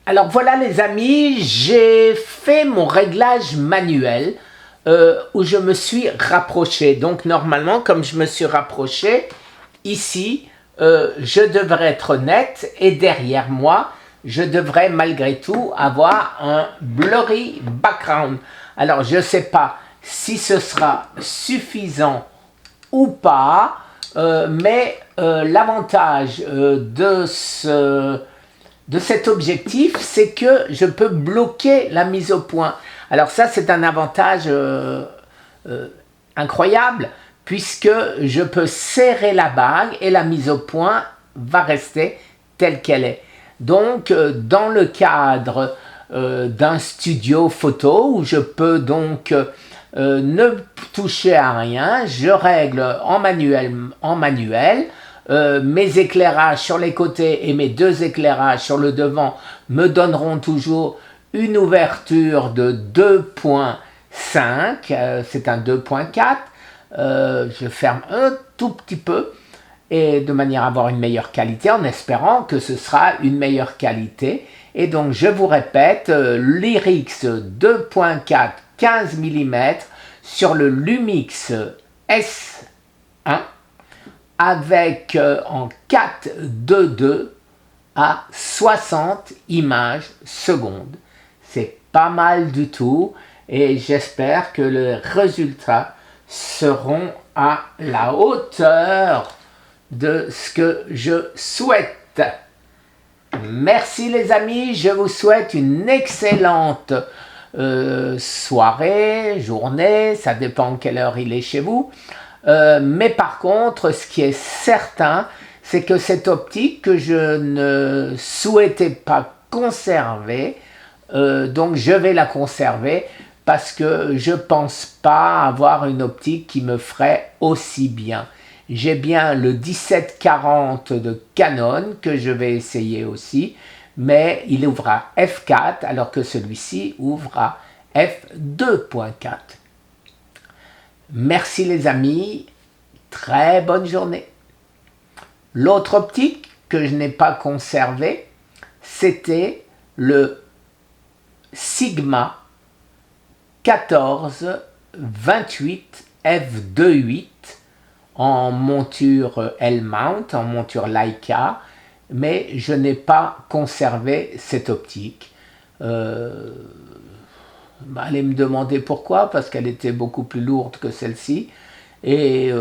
Alors voilà les amis, j'ai fait mon réglage manuel où je me suis rapproché. Donc normalement, comme je me suis rapproché, ici, je devrais être net et derrière moi, je devrais malgré tout avoir un blurry background. Alors je ne sais pas si ce sera suffisant ou pas, mais l'avantage de cet objectif, c'est que je peux bloquer la mise au point. Alors ça, c'est un avantage incroyable, puisque je peux serrer la bague et la mise au point va rester telle qu'elle est. Donc, dans le cadre d'un studio photo, où je peux donc ne toucher à rien, je règle en manuel. Mes éclairages sur les côtés et mes deux éclairages sur le devant me donneront toujours une ouverture de 2.5, c'est un 2.4. Je ferme un tout petit peu et de manière à avoir une meilleure qualité en espérant que ce sera une meilleure qualité. Et donc je vous répète, Lyrix 2.4 15 mm sur le Lumix S1 avec en 4:2 à 60 images secondes. C'est pas mal du tout et j'espère que les résultats seront à la hauteur de ce que je souhaite. Merci les amis, je vous souhaite une excellente soirée, journée, ça dépend quelle heure il est chez vous. Mais par contre, ce qui est certain, c'est que cette optique que je ne souhaitais pas conserver, donc je vais la conserver parce que je ne pense pas avoir une optique qui me ferait aussi bien. J'ai bien le 1740 de Canon que je vais essayer aussi, mais il ouvre à f4 alors que celui-ci ouvre à f2.4. Merci les amis, très bonne journée. L'autre optique que je n'ai pas conservée, c'était le Sigma 14-28 f2.8 en monture L-mount, en monture Leica, mais je n'ai pas conservé cette optique. Allez me demander pourquoi, parce qu'elle était beaucoup plus lourde que celle-ci. Et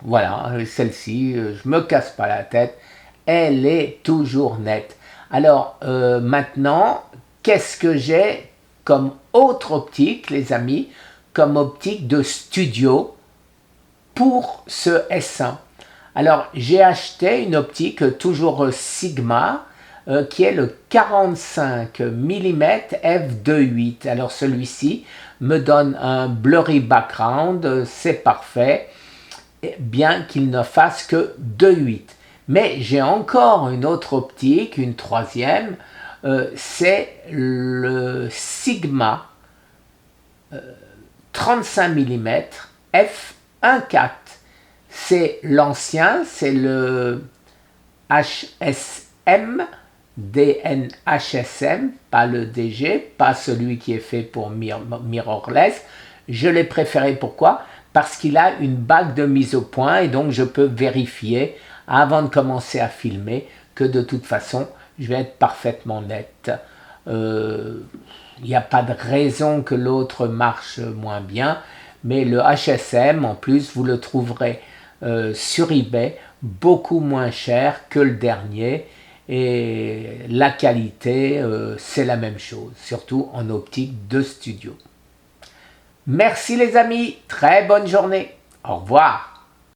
voilà, celle-ci, je me casse pas la tête, elle est toujours nette. Alors maintenant, qu'est-ce que j'ai comme autre optique, les amis, comme optique de studio pour ce S1? Alors j'ai acheté une optique toujours Sigma, qui est le 45 mm f2.8. Alors celui-ci me donne un blurry background, c'est parfait, bien qu'il ne fasse que 2.8. Mais j'ai encore une autre optique, une troisième, c'est le Sigma 35 mm f1.4. C'est l'ancien, c'est le HSM, DNHSM, pas le DG, pas celui qui est fait pour mirrorless. Je l'ai préféré, pourquoi? Parce qu'il a une bague de mise au point et donc je peux vérifier avant de commencer à filmer que de toute façon je vais être parfaitement net. Il n'y a pas de raison que l'autre marche moins bien, mais le HSM en plus vous le trouverez sur eBay beaucoup moins cher que le dernier. Et la qualité, c'est la même chose, surtout en optique de studio. Merci les amis, très bonne journée, au revoir.